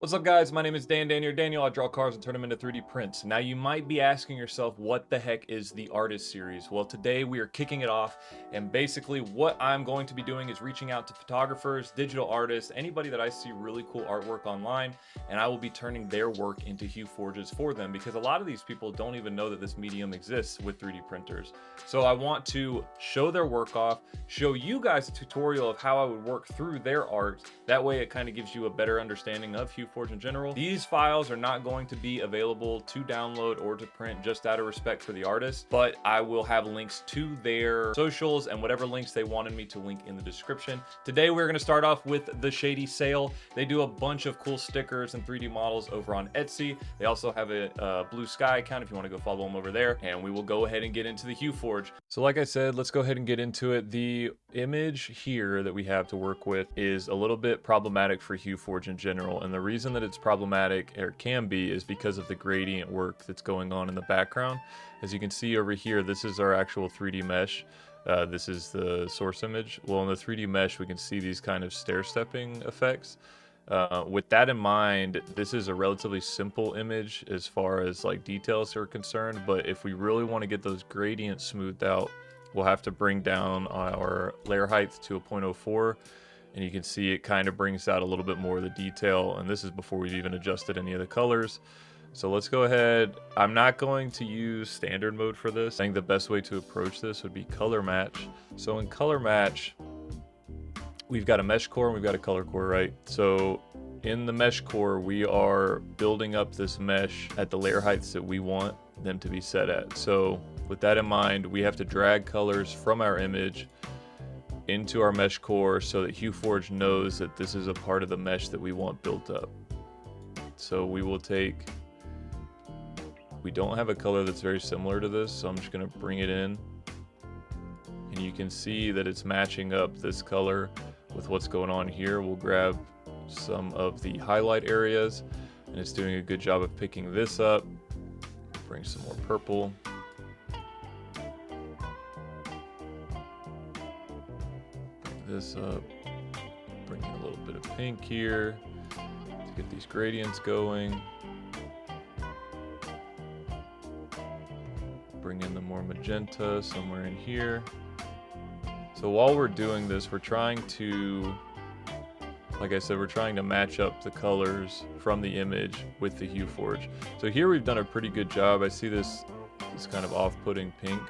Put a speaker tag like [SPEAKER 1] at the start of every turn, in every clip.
[SPEAKER 1] What's up, guys? My name is Daniel. I draw cars and turn them into 3D prints. Now you might be asking yourself, what the heck is the artist series? Well, today we are kicking it off, and basically what I'm going to be doing is reaching out to photographers, digital artists, anybody that I see really cool artwork online, and I will be turning their work into HueForges for them, because a lot of these people don't even know that this medium exists with 3D printers. So I want to show their work off, show you guys a tutorial of how I would work through their art. That way it kind of gives you a better understanding of HueForge in general. These files are not going to be available to download or to print, just out of respect for the artist, but I will have links to their socials and whatever links they wanted me to link in the description. Today we're going to start off with the Shady Sail. They do a bunch of cool stickers and 3D models over on Etsy. They also have a Blue Sky account if you want to go follow them over there, and we will go ahead and get into the Hue Forge. So like I said, let's go ahead and get into it. The image here that we have to work with is a little bit problematic for Hue Forge in general, and the reason that it's problematic, or can be, is because of the gradient work that's going on in the background. As you can see over here, this is our actual 3D mesh. This is the source image. Well, in the 3D mesh, we can see these kind of stair-stepping effects. With that in mind, this is a relatively simple image as far as like details are concerned, but if we really want to get those gradients smoothed out, we'll have to bring down our layer height to a 0.04, and you can see it kind of brings out a little bit more of the detail, and this is before we've even adjusted any of the colors. So let's go ahead. I'm not going to use standard mode for this. I think the best way to approach this would be color match. So in color match, we've got a mesh core and we've got a color core, right? So in the mesh core, we are building up this mesh at the layer heights that we want them to be set at. So with that in mind, we have to drag colors from our image into our mesh core so that HueForge knows that this is a part of the mesh that we want built up. So we will take, we don't have a color that's very similar to this, so I'm just gonna bring it in. And you can see that it's matching up this color with what's going on here. We'll grab some of the highlight areas, and it's doing a good job of picking this up. Bring some more purple. Bring this up. Bring in a little bit of pink here to get these gradients going. Bring in the more magenta somewhere in here. So while we're doing this, we're trying to, like I said, we're trying to match up the colors from the image with the Hue Forge. So here we've done a pretty good job. I see this kind of off-putting pink.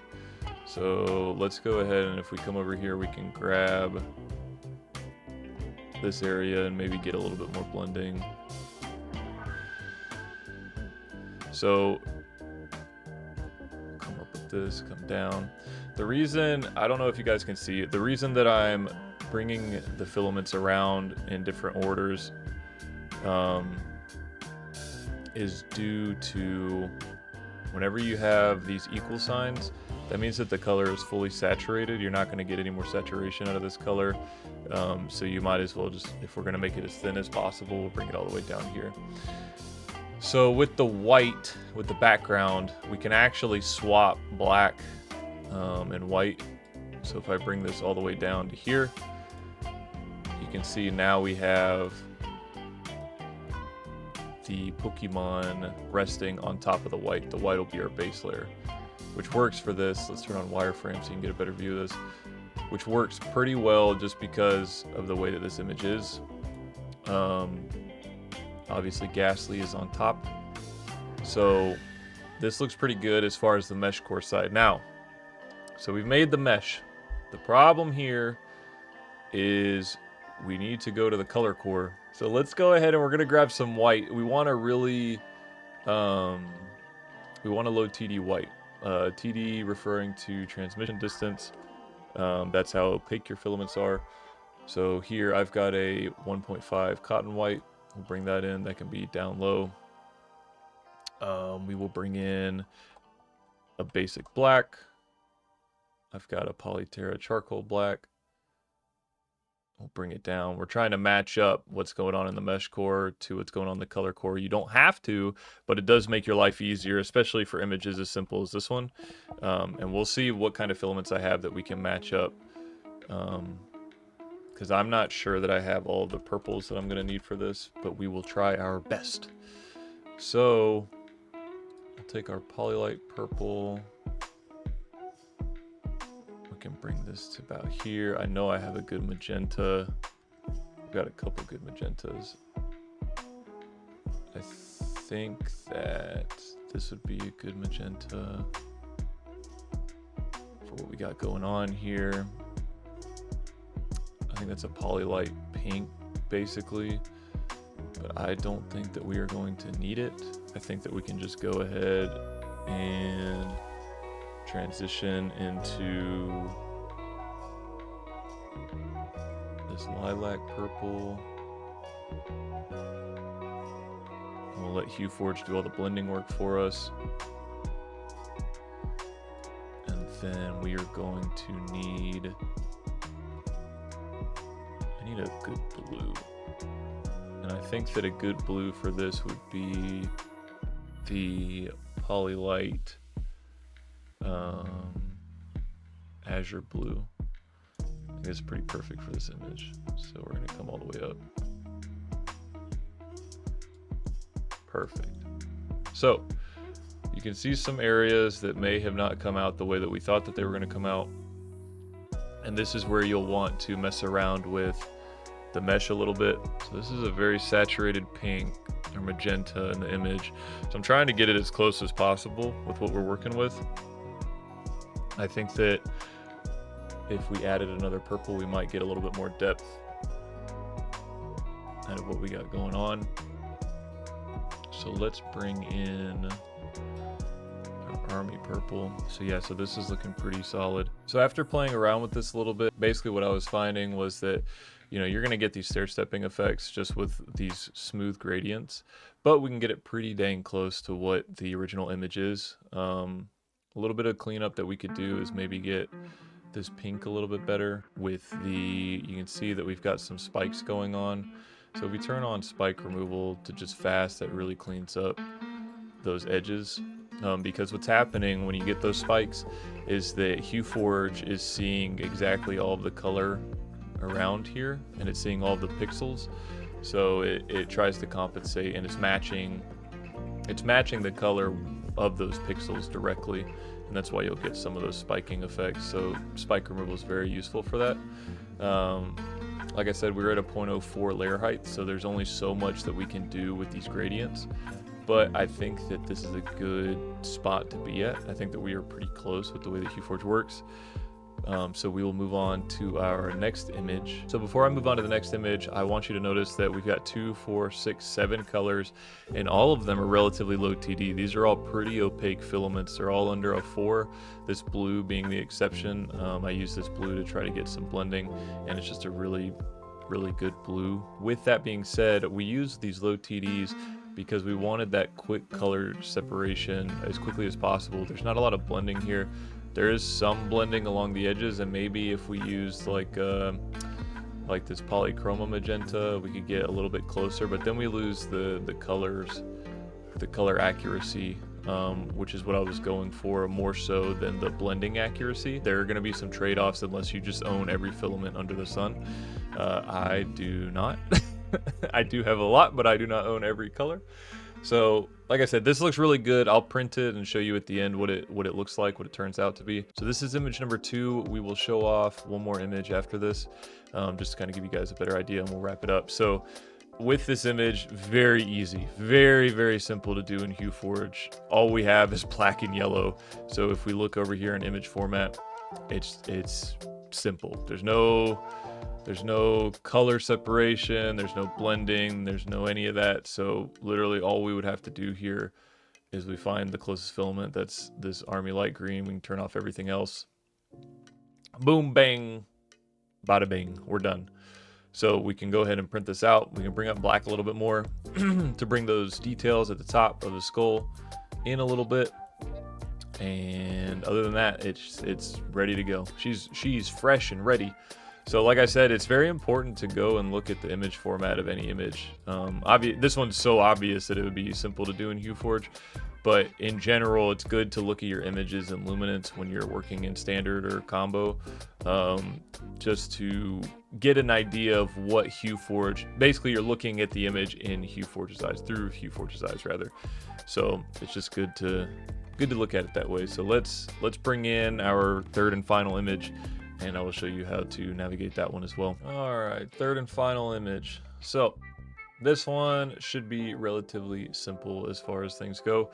[SPEAKER 1] So let's go ahead, and if we come over here, we can grab this area and maybe get a little bit more blending. So come up with this, come down. The reason, I don't know if you guys can see it, the reason that I'm bringing the filaments around in different orders is due to whenever you have these equal signs, that means that the color is fully saturated. You're not going to get any more saturation out of this color. So you might as well just, if we're going to make it as thin as possible, we'll bring it all the way down here. So with the white, with the background, we can actually swap black and white. So if I bring this all the way down to here, you can see now we have the Pokemon resting on top of the white. The white will be our base layer, which works for this. Let's turn on wireframe so you can get a better view of this, which works pretty well just because of the way that this image is. Obviously Gastly is on top. So this looks pretty good as far as the mesh core side. Now, so we've made the mesh. The problem here is we need to go to the color core. So let's go ahead and we're gonna grab some white. We want to really, we want to load TD white. TD referring to transmission distance. That's how opaque your filaments are. So here I've got a 1.5 cotton white. We'll bring that in. That can be down low. We will bring in a basic black. I've got a Polyterra charcoal black. We'll bring it down. We're trying to match up what's going on in the mesh core to what's going on in the color core. You don't have to, but it does make your life easier, especially for images as simple as this one. And we'll see what kind of filaments I have that we can match up. because I'm not sure that I have all of the purples that I'm going to need for this, but we will try our best. So I'll take our Polylite purple. We can bring this to about here. I know I have a good magenta. I've got a couple good magentas. I think that this would be a good magenta for what we got going on here. I think that's a Polylite pink, basically, but I don't think that we are going to need it. I think that we can just go ahead and transition into this lilac purple. We'll let HueForge do all the blending work for us. And then we are going to need, I need a good blue. And I think that a good blue for this would be the Polylite Azure Blue. I think it's pretty perfect for this image. So we're gonna come all the way up. Perfect. So you can see some areas that may have not come out the way that we thought that they were going to come out. And this is where you'll want to mess around with the mesh a little bit. So this is a very saturated pink or magenta in the image. So I'm trying to get it as close as possible with what we're working with. I think that if we added another purple, we might get a little bit more depth out of what we got going on. So let's bring in our army purple. So yeah, so this is looking pretty solid. So after playing around with this a little bit, basically what I was finding was that, you know, you're gonna get these stair-stepping effects just with these smooth gradients, but we can get it pretty dang close to what the original image is. A little bit of cleanup that we could do is maybe get this pink a little bit better with the, you can see that we've got some spikes going on. So if we turn on spike removal to just fast, that really cleans up those edges. Because what's happening when you get those spikes is that HueForge is seeing exactly all of the color around here, and it's seeing all of the pixels. So it tries to compensate, and it's matching the color of those pixels directly, and that's why you'll get some of those spiking effects. So spike removal is very useful for that. Like I said, we're at a 0.04 layer height, so there's only so much that we can do with these gradients. But I think that this is a good spot to be at. I think that we are pretty close with the way that HueForge works. So we will move on to our next image. So before I move on to the next image, I want you to notice that we've got 2, 4, 6, 7 colors, and all of them are relatively low TD. These are all pretty opaque filaments. They're all under a 4, this blue being the exception. I use this blue to try to get some blending, and it's just a really good blue. With that being said, we use these low TDs because we wanted that quick color separation as quickly as possible. There's not a lot of blending here. There is some blending along the edges, and maybe if we used like this polychroma magenta, we could get a little bit closer, but then we lose the colors, the color accuracy, which is what I was going for more so than the blending accuracy. There are going to be some trade-offs unless you just own every filament under the sun. I do not. I do have a lot, but I do not own every color. So like I said, this looks really good. I'll print it and show you at the end what it looks like, what it turns out to be. So this is image number 2. We will show off one more image after this, just to kind of give you guys a better idea, and we'll wrap it up. So with this image, very easy, very simple to do in HueForge. All we have is black and yellow. So if we look over here in image format, it's simple. There's no color separation, there's no blending, there's no any of that. So literally all we would have to do here is we find the closest filament, that's this army light green. We can turn off everything else. Boom, bang, bada bing, we're done. So we can go ahead and print this out. We can bring up black a little bit more to bring those details at the top of the skull in a little bit. And other than that, it's ready to go. She's fresh and ready. So like I said, it's very important to go and look at the image format of any image. This one's so obvious that it would be simple to do in HueForge, But in general, it's good to look at your images in luminance when you're working in standard or combo, just to get an idea of what HueForge. Basically, you're looking at the image in HueForge's eyes, through HueForge's eyes rather. So it's just good to look at it that way. So let's bring in our third and final image, and I will show you how to navigate that one as well. All right, third and final image. So this one should be relatively simple as far as things go.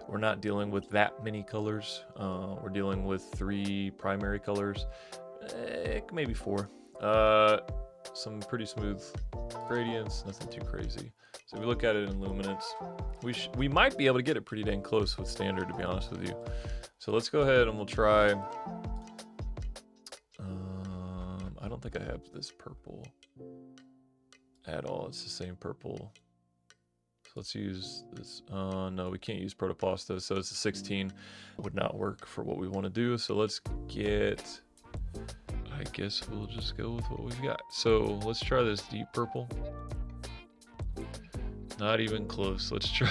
[SPEAKER 1] We're not dealing with that many colors. We're dealing with 3 primary colors, maybe 4. Some pretty smooth gradients, nothing too crazy. So if we look at it in luminance, we might be able to get it pretty dang close with standard, to be honest with you. So let's go ahead and we'll try. I don't think I have this purple at all. It's the same purple. So let's use this. No, we can't use Protopasta, so it's a 16. Would not work for what we want to do. So let's get, I guess we'll just go with what we've got. So let's try this deep purple. Not even close. Let's try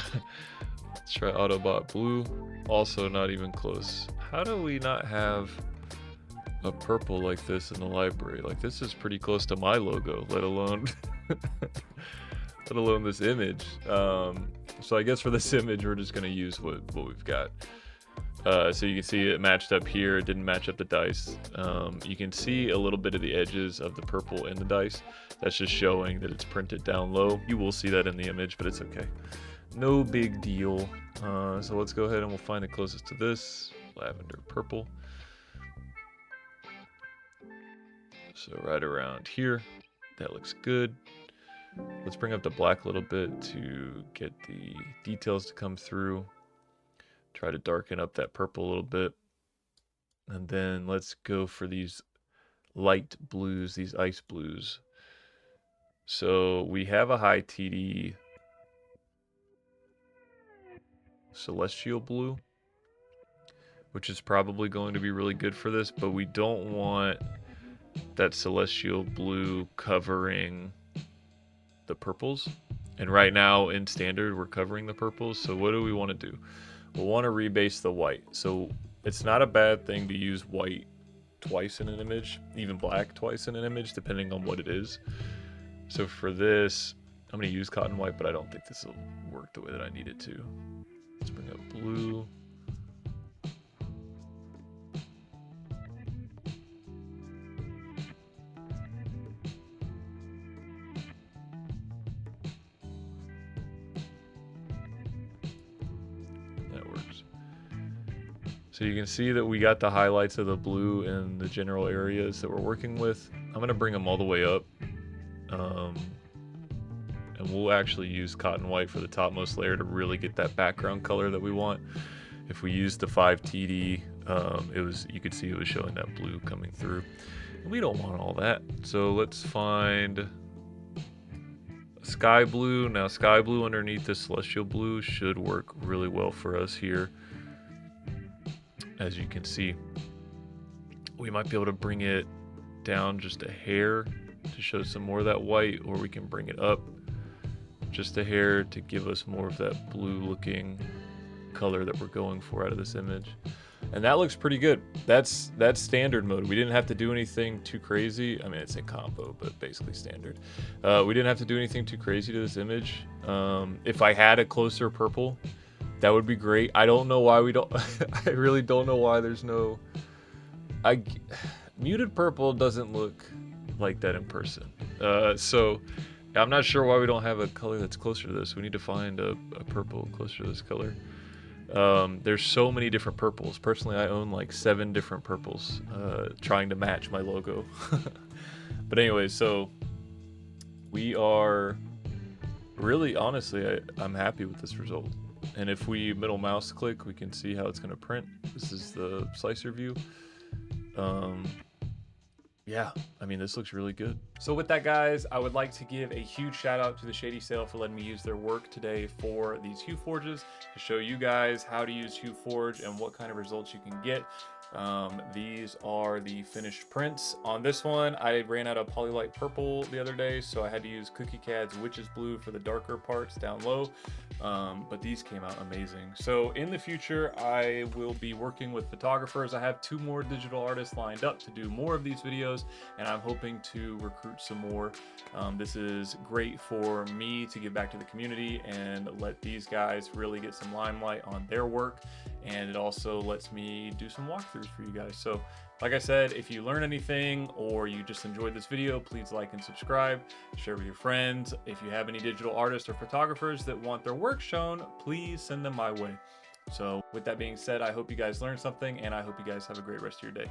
[SPEAKER 1] Autobot blue. Also not even close. How do we not have a purple like this in the library? Like, this is pretty close to my logo, let alone this image. So I guess for this image, we're just gonna use what we've got. So you can see it matched up here. It didn't match up the dice. You can see a little bit of the edges of the purple in the dice. That's just showing that it's printed down low. You will see that in the image, but it's okay. No big deal. So let's go ahead and we'll find the closest to this. Lavender purple. So right around here. That looks good. Let's bring up the black a little bit to get the details to come through. Try to darken up that purple a little bit. And then let's go for these light blues, these ice blues. So we have a high TD celestial blue, which is probably going to be really good for this, but we don't want that celestial blue covering the purples. And right now in standard, we're covering the purples. So what do we want to do? We'll want to rebase the white. So it's not a bad thing to use white twice in an image, even black twice in an image, depending on what it is. So for this, I'm going to use cotton white, but I don't think this will work the way that I need it to. Let's bring up blue. That works. So you can see that we got the highlights of the blue in the general areas that we're working with. I'm going to bring them all the way up. And we'll actually use cotton white for the topmost layer to really get that background color that we want. If we use the 5 TD, you could see it was showing that blue coming through. And we don't want all that. So let's find sky blue. Now sky blue underneath the celestial blue should work really well for us here. As you can see, we might be able to bring it down just a hair to show some more of that white, or we can bring it up just a hair to give us more of that blue looking color that we're going for out of this image. And that looks pretty good. That's standard mode. We didn't have to do anything too crazy. I mean, it's in combo, but basically standard. We didn't have to do anything too crazy to this image. If I had a closer purple, that would be great. I don't know why we don't. I really don't know why there's no. Muted purple doesn't look like that in person. So I'm not sure why we don't have a color that's closer to this. We need to find a purple closer to this color. There's so many different purples. Personally, I own like 7 different purples, trying to match my logo. But anyway, so we are really, honestly, I'm happy with this result. And if we middle mouse click, we can see how it's going to print. This is the slicer view. Yeah, I mean, this looks really good. So with that, guys, I would like to give a huge shout out to the Shady Sail for letting me use their work today for these HueForges to show you guys how to use HueForge and what kind of results you can get. These are the finished prints. On this one, I ran out of Polylite Purple the other day, so I had to use Cookie Cad's Witch's Blue for the darker parts down low. But these came out amazing. So in the future, I will be working with photographers. I have 2 more digital artists lined up to do more of these videos, and I'm hoping to recruit some more. This is great for me to give back to the community and let these guys really get some limelight on their work. And it also lets me do some walkthroughs for you guys. So like I said, if you learn anything or you just enjoyed this video, please like and subscribe, share with your friends. If you have any digital artists or photographers that want their work shown, please send them my way. So with that being said, I hope you guys learned something, and I hope you guys have a great rest of your day.